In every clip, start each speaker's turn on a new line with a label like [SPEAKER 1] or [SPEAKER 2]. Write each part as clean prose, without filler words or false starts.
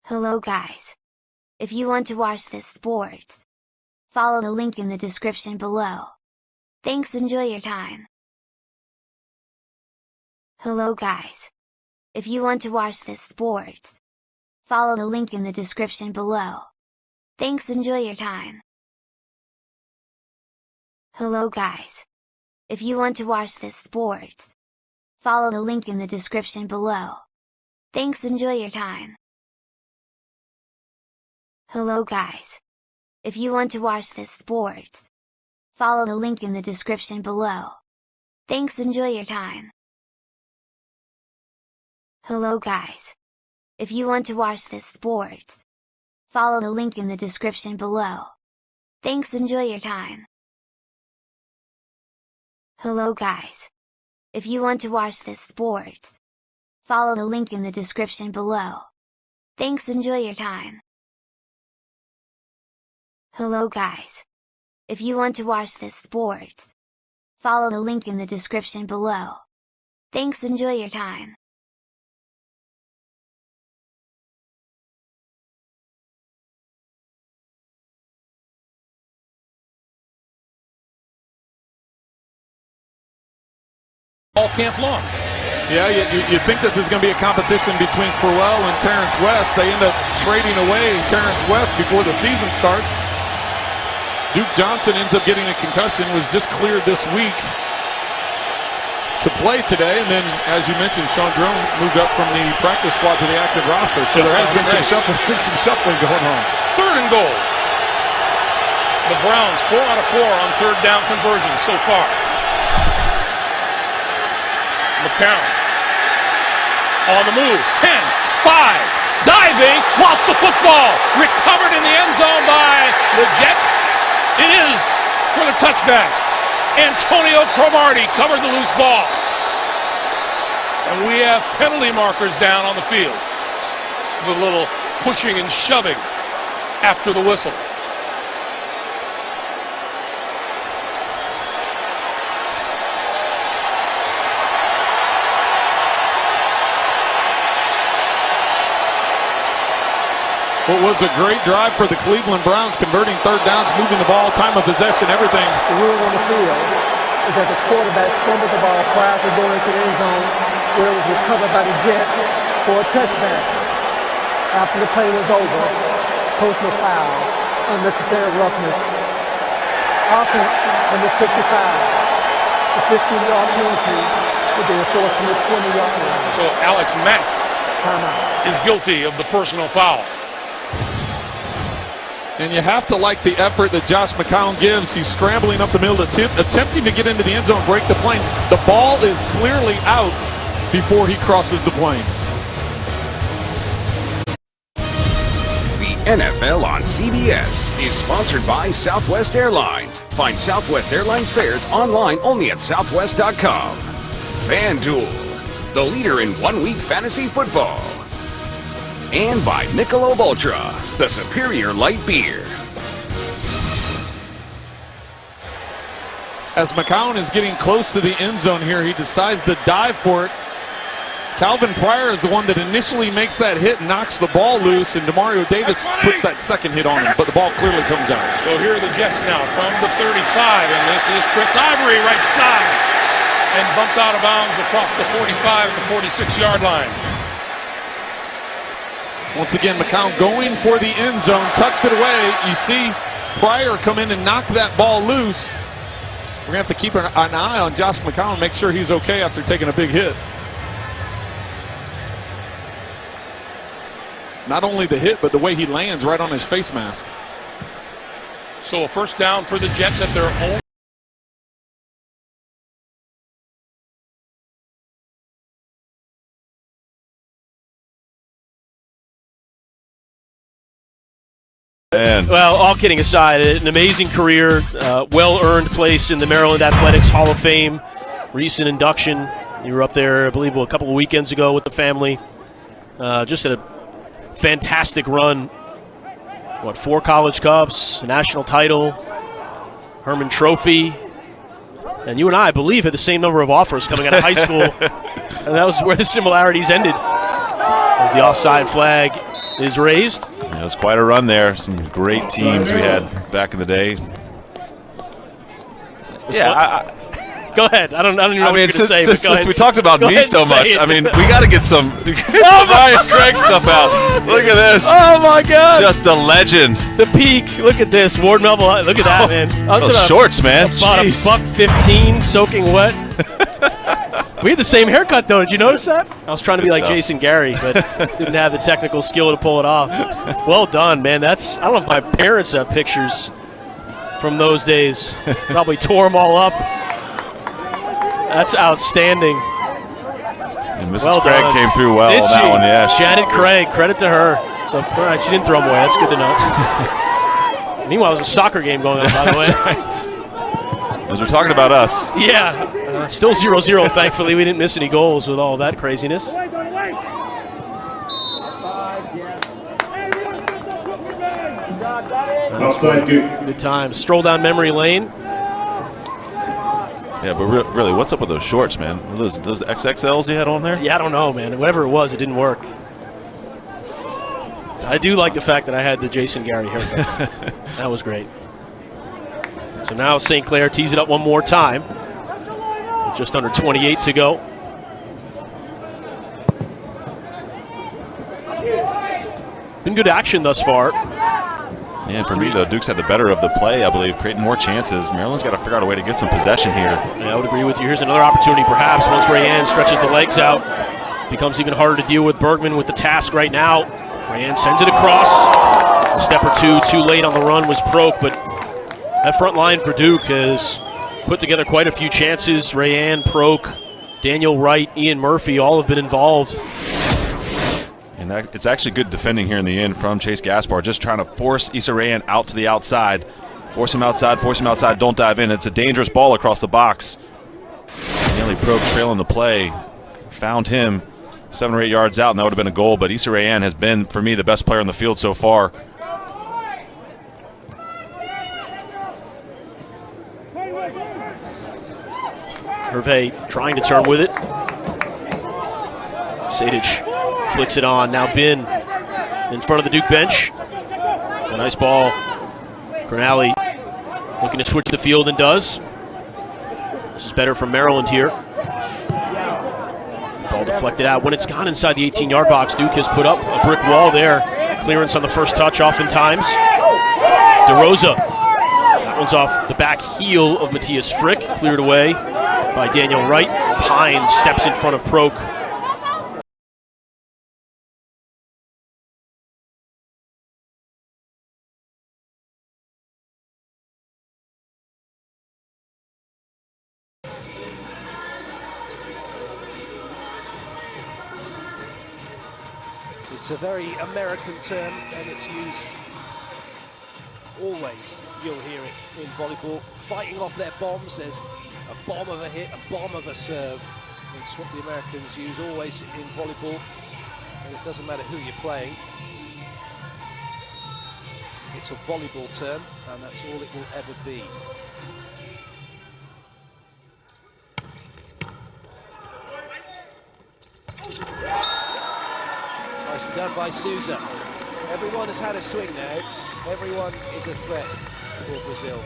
[SPEAKER 1] Hello guys! If you want to watch this sports, follow the link in the description below. Thanks, enjoy your time. Hello guys! If you want to watch this sports, follow the link in the description below. Thanks, enjoy your time. Hello guys! If you want to watch this sports, follow the link in the description below. Thanks, enjoy your time. Hello guys! If you want to watch this sports, follow the link in the description below. Thanks, enjoy your time. Hello guys! If you want to watch this sports, follow the link in the description below. Thanks, enjoy your time. Hello guys! If you want to watch this sports, follow the link in the description below. Thanks, enjoy your time. Hello guys! If you want to watch this sports, follow the link in the description below. Thanks, enjoy your time.
[SPEAKER 2] All camp long.
[SPEAKER 3] Yeah, you think this is going to be a competition between Crowell and Terrence West. They end up trading away Terrence West before the season starts. Duke Johnson ends up getting a concussion, was just cleared this week to play today. And then, as you mentioned, Sean Drone moved up from the practice squad to the active roster. So there has been some shuffling going on.
[SPEAKER 2] 3rd and goal. The Browns 4 out of 4 on 3rd down conversions so far. McCown on the move, 10, 5, diving, lost the football, recovered in the end zone by the Jets. It is for the touchback. Antonio Cromartie covered the loose ball. And we have penalty markers down on the field. With a little pushing and shoving after the whistle.
[SPEAKER 3] What was a great drive for the Cleveland Browns, converting 3rd downs, moving the ball, time of possession, everything.
[SPEAKER 4] The rule on the field is that the quarterback fumbled the ball prior to going into the end zone, where it was recovered by the Jets for a touchback. After the play was over, personal foul, unnecessary roughness. Offense on the 55, the 15-yard penalty with the enforcement 20-yard line.
[SPEAKER 2] So Alex Mack
[SPEAKER 4] Timeout.
[SPEAKER 2] is guilty of the personal foul.
[SPEAKER 3] And you have to like the effort that Josh McCown gives. He's scrambling up the middle, attempting to get into the end zone, break the plane. The ball is clearly out before he crosses the plane.
[SPEAKER 5] The NFL on CBS is sponsored by Southwest Airlines. Find Southwest Airlines fares online only at southwest.com. FanDuel, the leader in one-week fantasy football. And by Michelob Ultra, the superior light beer.
[SPEAKER 3] As McCown is getting close to the end zone here, he decides to dive for it. Calvin Pryor is the one that initially makes that hit, knocks the ball loose, and Demario Davis puts that second hit on him, but the ball clearly comes out.
[SPEAKER 2] So here are the Jets now from the 35, and this is Chris Ivory right side, and bumped out of bounds across the 45 to 46-yard line.
[SPEAKER 3] Once again, McCown going for the end zone, tucks it away. You see Pryor come in and knock that ball loose. We're going to have to keep an eye on Josh McCown, make sure he's okay after taking a big hit. Not only the hit, but the way he lands right on his face mask.
[SPEAKER 2] So a 1st down for the Jets at their own.
[SPEAKER 6] Well, all kidding aside, an amazing career, well-earned place in the Maryland Athletics Hall of Fame, recent induction. You were up there, I believe, a couple of weekends ago with the family. Just a fantastic run. 4 College Cups, a national title, Herman Trophy. And you and I believe, had the same number of offers coming out of high school. And that was where the similarities ended. As the offside flag is raised.
[SPEAKER 3] Yeah, it was quite a run there. Some great teams we had back in the day. Yeah,
[SPEAKER 6] go ahead. I don't even know what you're going to say.
[SPEAKER 3] Since we talked about me so much, I mean, we got to get some Ryan Craig stuff out. Look at this.
[SPEAKER 6] Oh, my God.
[SPEAKER 3] Just a legend.
[SPEAKER 6] The peak. Look at this. Ward Melville. Look at that, man.
[SPEAKER 3] Those shorts, man.
[SPEAKER 6] About a $1.15 soaking wet. We had the same haircut, though. Did you notice that? I was trying to be like Jason Gary, but didn't have the technical skill to pull it off. Well done, man. I don't know if my parents have pictures from those days. Probably tore them all up. That's outstanding.
[SPEAKER 3] And Mrs. Craig came through well on that one, yeah.
[SPEAKER 6] Janet Craig, credit to her. So she didn't throw them away. That's good to know. Meanwhile, there's a soccer game going on, by the way.
[SPEAKER 3] Right. As we're talking about us.
[SPEAKER 6] Yeah. Still 0-0, thankfully. We didn't miss any goals with all that craziness. Good times. Stroll down memory lane.
[SPEAKER 3] Yeah, but really, what's up with those shorts, man? Those XXLs you had on there?
[SPEAKER 6] Yeah, I don't know, man. Whatever it was, it didn't work. I do like the fact that I had the Jason Gary haircut. That was great. So now St. Clair tees it up one more time. With just under 28 to go. Been good action thus far.
[SPEAKER 3] Yeah, and for me, though, Duke's had the better of the play, I believe, creating more chances. Maryland's got to figure out a way to get some possession here.
[SPEAKER 6] Yeah, I would agree with you. Here's another opportunity, perhaps, once Rayanne stretches the legs out. Becomes even harder to deal with Bergman with the task right now. Rayanne sends it across. A step or two too late on the run was Proke, but that front line for Duke has put together quite a few chances. Rayanne, Proke, Daniel Wright, Ian Murphy, all have been involved.
[SPEAKER 3] And it's actually good defending here in the end from Chase Gaspar, just trying to force Issa Rayan out to the outside. Force him outside, don't dive in. It's a dangerous ball across the box. Nearly Proke trailing the play. Found him 7 or 8 yards out, and that would have been a goal. But Issa Rayan has been, for me, the best player on the field so far.
[SPEAKER 6] Hervé trying to turn with it. Sadic flicks it on. Now Bin in front of the Duke bench. A nice ball. Cronali looking to switch the field and does. This is better from Maryland here. Ball deflected out. When it's gone inside the 18-yard box, Duke has put up a brick wall there. Clearance on the first touch oftentimes. DeRosa. That one's off the back heel of Matthias Frick. Cleared away by Daniel Wright. Pine steps in front of Proke.
[SPEAKER 7] It's a very American term, and it's used always. You'll hear it in volleyball. Fighting off their bombs, there's a bomb of a hit, a bomb of a serve. It's what the Americans use always in volleyball, and it doesn't matter who you're playing. It's a volleyball term, and that's all it will ever be. Nicely done by Souza. Everyone has had a swing now. Everyone is a threat for Brazil.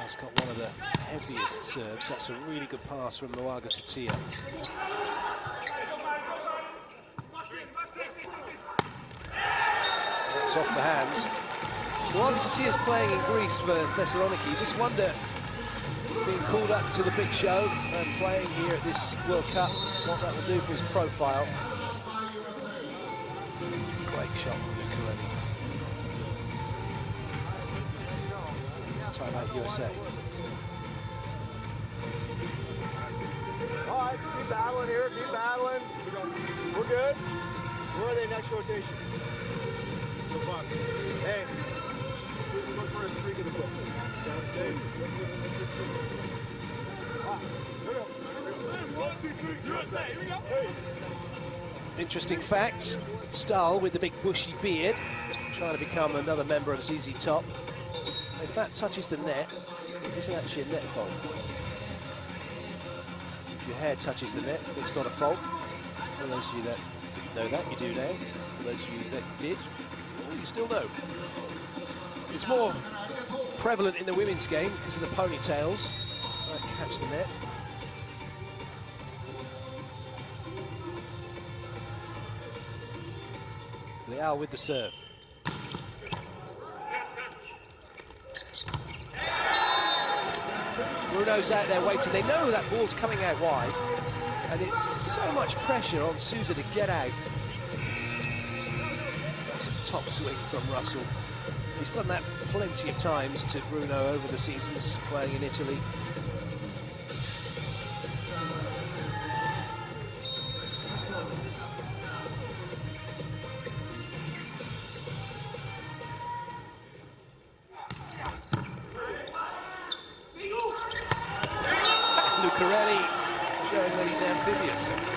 [SPEAKER 7] He's got one of the heaviest serves. That's a really good pass from Noaga Tatia. Off the hands. Noaga Tatia is playing in Greece for Thessaloniki. You just wonder, being called up to the big show and playing here at this World Cup, what that will do for his profile. Great shot from Nicolini. Timeout USA.
[SPEAKER 8] All right, keep battling here, keep battling. We're good. Where are they next rotation? Hey, look for a streak in the book.
[SPEAKER 7] Interesting facts. Stahl with the big bushy beard. trying to become another member of ZZ Top. If that touches the net, it isn't actually a net fault. If your hair touches the net, it's not a fault. For those of you that didn't know that, you do now. For those of you that did, well, you still know. It's more prevalent in the women's game because of the ponytails that catch the net. Leal with the serve. Bruno's out there waiting. They know that ball's coming out wide, and it's so much pressure on Sousa to get out. That's a top swing from Russell. He's done that plenty of times to Bruno over the seasons playing in Italy. Lucarelli showing that he's amphibious.